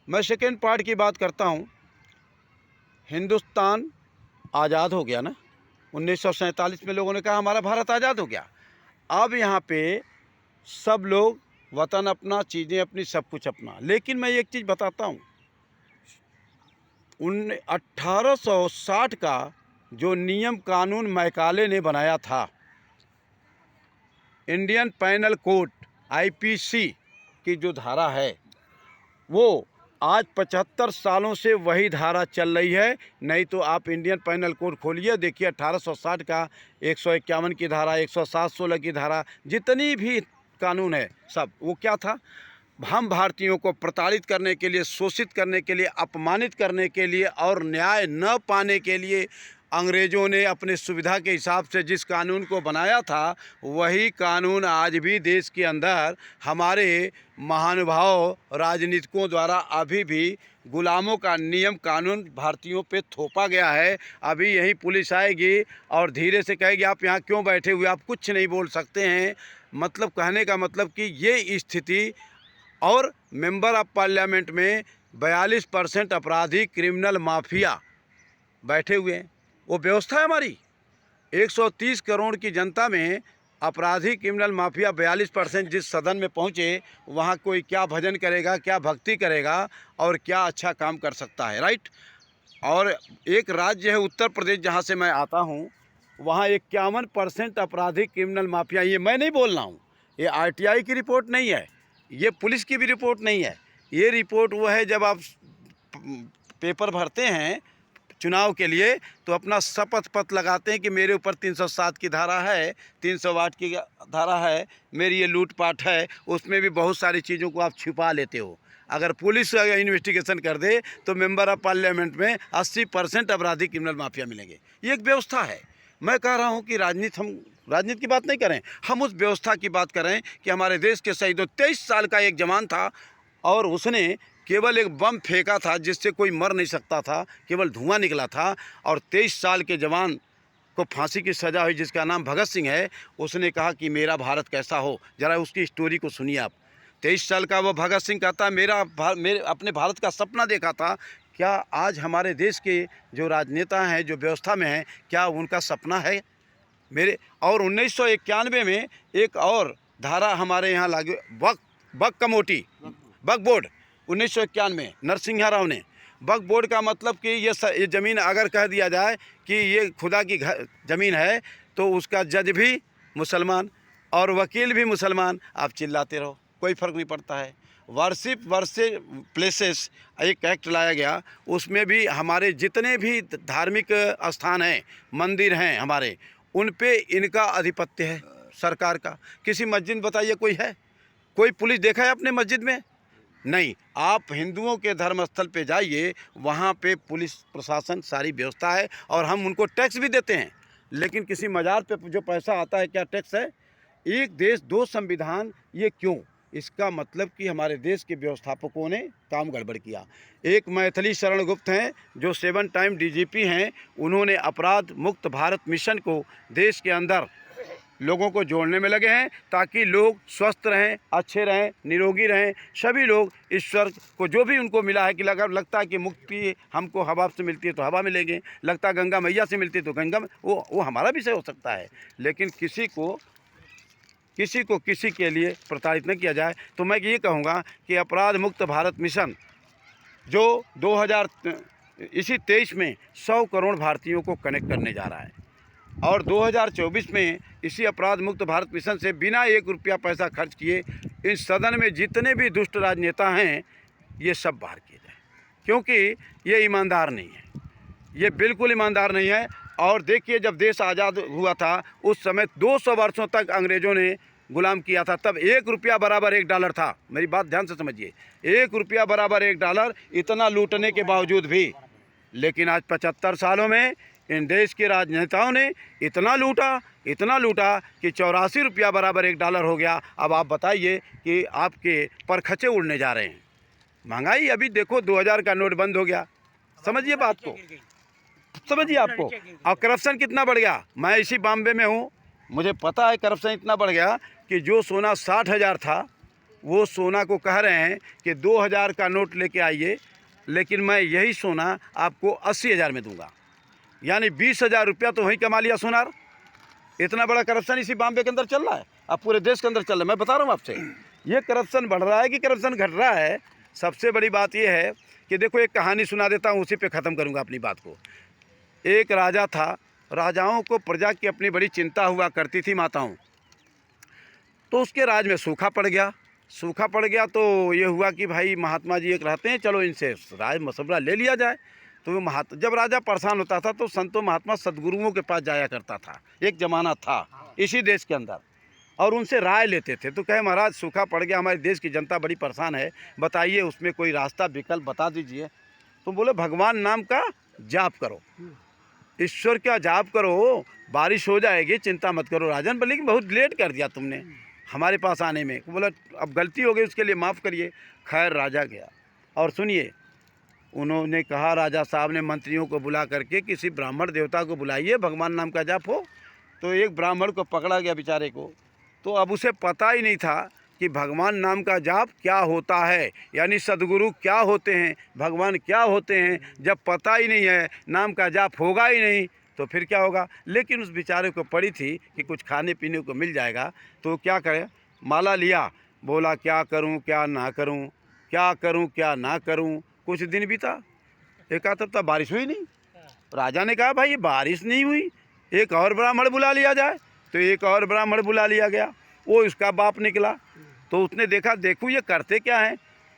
मैं second part की बात करता हूँ। हिंदुस्तान आज़ाद हो गया ना, 1947 में लोगों ने कहा हमारा भारत आज़ाद हो गया। अब यहाँ पे सब लोग वतन अपना, चीज़ें अपनी, सब कुछ अपना। लेकिन मैं एक चीज़ बताता हूँ, 1860 का जो नियम कानून मैकाले ने बनाया था, इंडियन पैनल कोड आईपीसी की जो धारा है, वो आज 75 सालों से वही धारा चल रही है। नहीं तो आप इंडियन पैनल कोड खोलिए, देखिए 1860 का 151 की धारा, 107-16 की धारा, जितनी भी कानून है सब, वो क्या था? हम भारतीयों को प्रताड़ित करने के लिए, शोषित करने के लिए, अपमानित करने के लिए और न्याय न पाने के लिए अंग्रेज़ों ने अपने सुविधा के हिसाब से जिस कानून को बनाया था, वही कानून आज भी देश के अंदर हमारे महानुभाव राजनीतिकों द्वारा अभी भी गुलामों का नियम कानून भारतीयों पे थोपा गया है। अभी यही पुलिस आएगी और धीरे से कहेगी आप यहाँ क्यों बैठे हुए, आप कुछ नहीं बोल सकते हैं। मतलब कहने का मतलब कि ये स्थिति, और मेंबर ऑफ पार्लियामेंट में 42% अपराधी क्रिमिनल माफिया बैठे हुए हैं। वो व्यवस्था है हमारी। 130 करोड़ की जनता में अपराधी क्रिमिनल माफिया 42% जिस सदन में पहुँचे, वहाँ कोई क्या भजन करेगा, क्या भक्ति करेगा और क्या अच्छा काम कर सकता है, राइट। और एक राज्य है उत्तर प्रदेश, जहाँ से मैं आता हूँ, वहाँ 51% अपराधी क्रिमिनल माफिया। ये मैं नहीं बोल रहा हूँ, ये आरटीआई की रिपोर्ट नहीं है, ये पुलिस की भी रिपोर्ट नहीं है। ये रिपोर्ट वो है, जब आप पेपर भरते हैं चुनाव के लिए तो अपना शपथ पत्र लगाते हैं कि मेरे ऊपर 307 की धारा है, 308 की धारा है, मेरी ये लूटपाट है। उसमें भी बहुत सारी चीज़ों को आप छिपा लेते हो। अगर पुलिस इन्वेस्टिगेशन कर दे तो मेंबर ऑफ पार्लियामेंट में 80% अपराधी क्रिमिनल माफिया मिलेंगे। ये एक व्यवस्था है। मैं कह रहा हूँ कि राजनीति की बात नहीं करें, हम उस व्यवस्था की बात करें कि हमारे देश के शहीदों, 23 साल का एक जवान था और उसने केवल एक बम फेंका था जिससे कोई मर नहीं सकता था, केवल धुआं निकला था। और 23 साल के जवान को फांसी की सज़ा हुई, जिसका नाम भगत सिंह है। उसने कहा कि मेरा भारत कैसा हो, ज़रा उसकी स्टोरी को सुनिए आप। 23 साल का वो भगत सिंह कहता है मेरे अपने भारत का सपना देखा था। क्या आज हमारे देश के जो राजनेता हैं, जो व्यवस्था में हैं, क्या उनका सपना है मेरे? और 1991 में एक और धारा हमारे यहाँ लागू, वक्फ कमेटी, वक्फ बोर्ड, 1991 नरसिंह राव ने। वक्फ बोर्ड का मतलब कि ये ज़मीन अगर कह दिया जाए कि ये खुदा की ज़मीन है तो उसका जज भी मुसलमान और वकील भी मुसलमान। आप चिल्लाते रहो, कोई फ़र्क नहीं पड़ता है। वर्शिप प्लेसेस एक एक्ट लाया गया, उसमें भी हमारे जितने भी धार्मिक स्थान हैं, मंदिर हैं हमारे, उन पे इनका आधिपत्य है सरकार का। किसी मस्जिद बताइए कोई है? कोई पुलिस देखा है अपने मस्जिद में? नहीं। आप हिंदुओं के धर्मस्थल पे जाइए, वहाँ पे पुलिस प्रशासन सारी व्यवस्था है और हम उनको टैक्स भी देते हैं। लेकिन किसी मज़ार पे जो पैसा आता है, क्या टैक्स है? एक देश दो संविधान, ये क्यों? इसका मतलब कि हमारे देश के व्यवस्थापकों ने काम गड़बड़ किया। एक मैथिली शरण गुप्त हैं जो 7 टाइम डीजीपी हैं, उन्होंने अपराध मुक्त भारत मिशन को देश के अंदर लोगों को जोड़ने में लगे हैं ताकि लोग स्वस्थ रहें, अच्छे रहें, निरोगी रहें। सभी लोग ईश्वर को जो भी उनको मिला है, कि लगता है कि मुक्ति हमको हवा से मिलती है तो हवा मिलेंगे, लगता है गंगा मैया से मिलती है तो गंगा में, वो हमारा विषय हो सकता है। लेकिन किसी को किसी के लिए प्रताड़ित न किया जाए। तो मैं ये कहूँगा कि अपराध मुक्त भारत मिशन जो 2023 में 100 करोड़ भारतीयों को कनेक्ट करने जा रहा है और 2024 में इसी अपराध मुक्त भारत मिशन से बिना 1 रुपया पैसा खर्च किए इस सदन में जितने भी दुष्ट राजनेता हैं, ये सब बाहर किए जाए, क्योंकि ये ईमानदार नहीं है, ये बिल्कुल ईमानदार नहीं है। और देखिए, जब देश आज़ाद हुआ था उस समय 200 वर्षों तक अंग्रेज़ों ने गुलाम किया था, तब 1 रुपया बराबर $1 था। मेरी बात ध्यान से समझिए, 1 रुपया बराबर $1, इतना लूटने के बावजूद भी। लेकिन आज 75 सालों में इन देश के राजनेताओं ने इतना लूटा कि 84 रुपया बराबर $1 हो गया। अब आप बताइए कि आपके परखचे उड़ने जा रहे हैं। महंगाई अभी देखो, 2000 का नोट बंद हो गया। समझिए बात को, समझिए आपको। और करप्शन कितना बढ़ गया। मैं इसी बॉम्बे में हूँ, मुझे पता है करप्शन इतना बढ़ गया कि जो सोना 60,000 था वो सोना को कह रहे हैं कि 2000 का नोट लेके आइए, लेकिन मैं यही सोना आपको 80,000 में दूंगा। यानी 20,000 रुपया तो वहीं कमा लिया सोनार। इतना बड़ा करप्शन इसी बॉम्बे के अंदर चल रहा है, अब पूरे देश के अंदर चल रहा है। मैं बता रहा हूँ आपसे, ये करप्शन बढ़ रहा है कि करप्शन घट रहा है। सबसे बड़ी बात यह है कि देखो, एक कहानी सुना देता हूँ, उसी पे ख़त्म करूँगा अपनी बात को। एक राजा था, राजाओं को प्रजा की अपनी बड़ी चिंता हुआ करती थी, माताओं। तो उसके राज में सूखा पड़ गया। सूखा पड़ गया तो ये हुआ कि भाई महात्मा जी एक रहते हैं, चलो इनसे राज मशवरा ले लिया जाए। तो जब राजा परेशान होता था तो संतों महात्मा सदगुरुओं के पास जाया करता था। एक ज़माना था इसी देश के अंदर, और उनसे राय लेते थे। तो कहे महाराज सूखा पड़ गया, हमारे देश की जनता बड़ी परेशान है, बताइए उसमें कोई रास्ता विकल्प बता दीजिए। तो बोले भगवान नाम का जाप करो, ईश्वर का जाप करो, बारिश हो जाएगी, चिंता मत करो। राजन बोले कि बहुत लेट कर दिया तुमने हमारे पास आने में। बोला अब गलती हो गई, उसके लिए माफ़ करिए। खैर राजा गया, और सुनिए, उन्होंने कहा, राजा साहब ने मंत्रियों को बुला करके किसी ब्राह्मण देवता को बुलाइए, भगवान नाम का जाप हो। तो एक ब्राह्मण को पकड़ा गया बेचारे को। तो अब उसे पता ही नहीं था कि भगवान नाम का जाप क्या होता है, यानी सदगुरु क्या होते हैं, भगवान क्या होते हैं। जब पता ही नहीं है, नाम का जाप होगा ही नहीं, तो फिर क्या होगा। लेकिन उस बेचारे को पड़ी थी कि कुछ खाने पीने को मिल जाएगा, तो क्या करे, माला लिया, बोला क्या करूं क्या ना करूं, क्या करूं क्या ना करूं। कुछ दिन बीता, एक आध हफ्ता बारिश हुई नहीं। राजा ने कहा भाई ये बारिश नहीं हुई, एक और ब्राह्मण बुला लिया जाए। तो एक और ब्राह्मण बुला लिया गया, वो इसका बाप निकला। तो उसने देखा, देखूँ ये करते क्या हैं।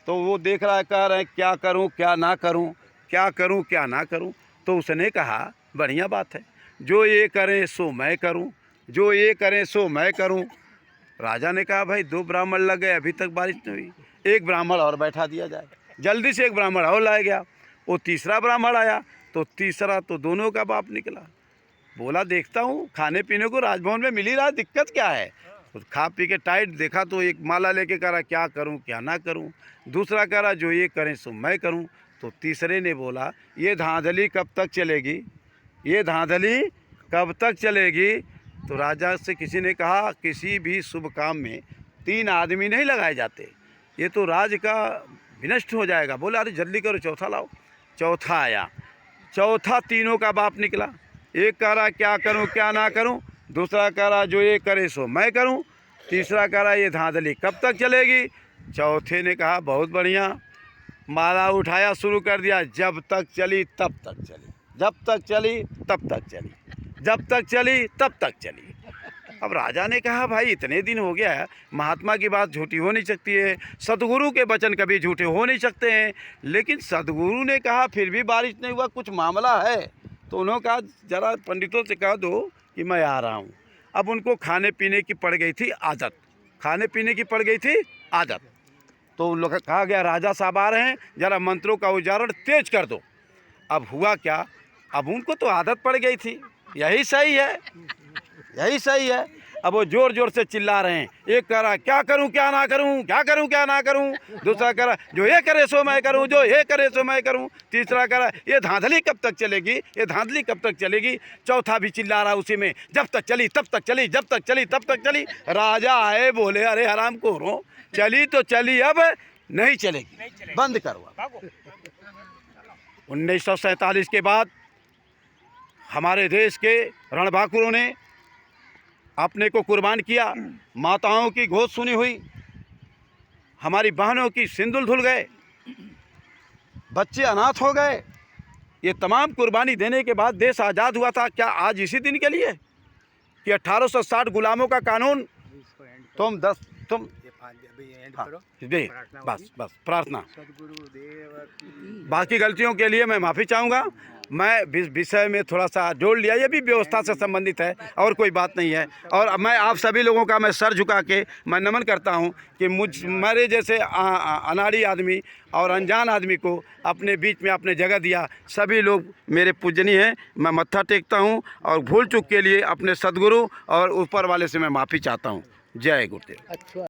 तो वो देख रहा है, कह रहे हैं क्या करूं क्या ना करूं, क्या करूं क्या ना करूं। तो उसने कहा बढ़िया बात है, जो ये करें सो मैं करूं, जो ये करें सो मैं करूं। राजा ने कहा भाई 2 ब्राह्मण लग गए, अभी तक बारिश नहीं हुई, एक ब्राह्मण और बैठा दिया जाए। जल्दी से एक ब्राह्मण और लाया गया। वो तीसरा ब्राह्मण आया, तो तीसरा तो दोनों का बाप निकला। बोला देखता हूँ खाने पीने को राजभवन में मिल ही रहा, दिक्कत क्या है। तो खा पी के टाइट देखा तो एक माला लेके कह रहा क्या करूँ क्या ना करूँ। दूसरा कह रहा जो ये करें सो मैं करूँ। तो तीसरे ने बोला ये धांधली कब तक चलेगी, ये धांधली कब तक चलेगी। तो राजा से किसी ने कहा किसी भी शुभ काम में 3 आदमी नहीं लगाए जाते, ये तो राज का विनष्ट हो जाएगा। बोला अरे जल्दी करो चौथा लाओ। चौथा आया, चौथा तीनों का बाप निकला। एक कह रहा क्या करूं क्या ना करूं, दूसरा कह रहा जो ये करे सो मैं करूं, तीसरा कह रहा ये धांधली कब तक चलेगी। चौथे ने कहा बहुत बढ़िया, माला उठाया शुरू कर दिया, जब तक चली तब तक चली, जब तक चली तब तक चली, जब तक चली तब तक चली। अब राजा ने कहा भाई इतने दिन हो गया है, महात्मा की बात झूठी हो नहीं सकती है, सदगुरु के वचन कभी झूठे हो नहीं सकते हैं। लेकिन सदगुरु ने कहा फिर भी बारिश नहीं हुआ, कुछ मामला है। तो उन्होंने कहा जरा पंडितों से कह दो कि मैं आ रहा हूँ। अब उनको खाने पीने की पड़ गई थी आदत, खाने पीने की पड़ गई थी आदत। तो उन लोग कहा गया राजा साहब आ रहे हैं, ज़रा मंत्रों का उच्चारण तेज कर दो। अब हुआ क्या, अब उनको तो आदत पड़ गई थी, यही सही है, यही सही है। अब वो जोर जोर से चिल्ला रहे हैं, एक कह रहा क्या करूं क्या ना करूं, क्या करूं क्या ना करूं। दूसरा कह रहा जो ये करे सो मैं करूं, जो ये करे सो मैं करूं। तीसरा कह रहा ये धांधली कब तक चलेगी, ये धांधली कब तक चलेगी। चौथा भी चिल्ला रहा उसी में, जब तक चली तब तक चली, जब तक चली तब तक चली। राजा आए बोले अरे हराम खोरो, चली तो चली, अब नहीं चलेगी, बंद करो। 1947 के बाद हमारे देश के रणबांकुरों ने अपने को कुर्बान किया, माताओं की गोद सुनी हुई, हमारी बहनों की सिंदूर धुल गए, बच्चे अनाथ हो गए। ये तमाम कुर्बानी देने के बाद देश आज़ाद हुआ था। क्या आज इसी दिन के लिए कि 1860 गुलामों का कानून तुम हाँ, बस बस प्रार्थना। बाकी गलतियों के लिए मैं माफ़ी चाहूँगा। मैं विषय में थोड़ा सा जोड़ लिया, ये भी व्यवस्था से संबंधित है और कोई बात नहीं है। और मैं आप सभी लोगों का मैं सर झुका के मैं नमन करता हूं कि मेरे जैसे अनाड़ी आदमी और अनजान आदमी को अपने बीच में आपने जगह दिया। सभी लोग मेरे पूजनीय हैं, मैं मत्था टेकता हूं और भूल चूक के लिए अपने सदगुरु और ऊपर वाले से मैं माफ़ी चाहता हूं। जय गुरुदेव।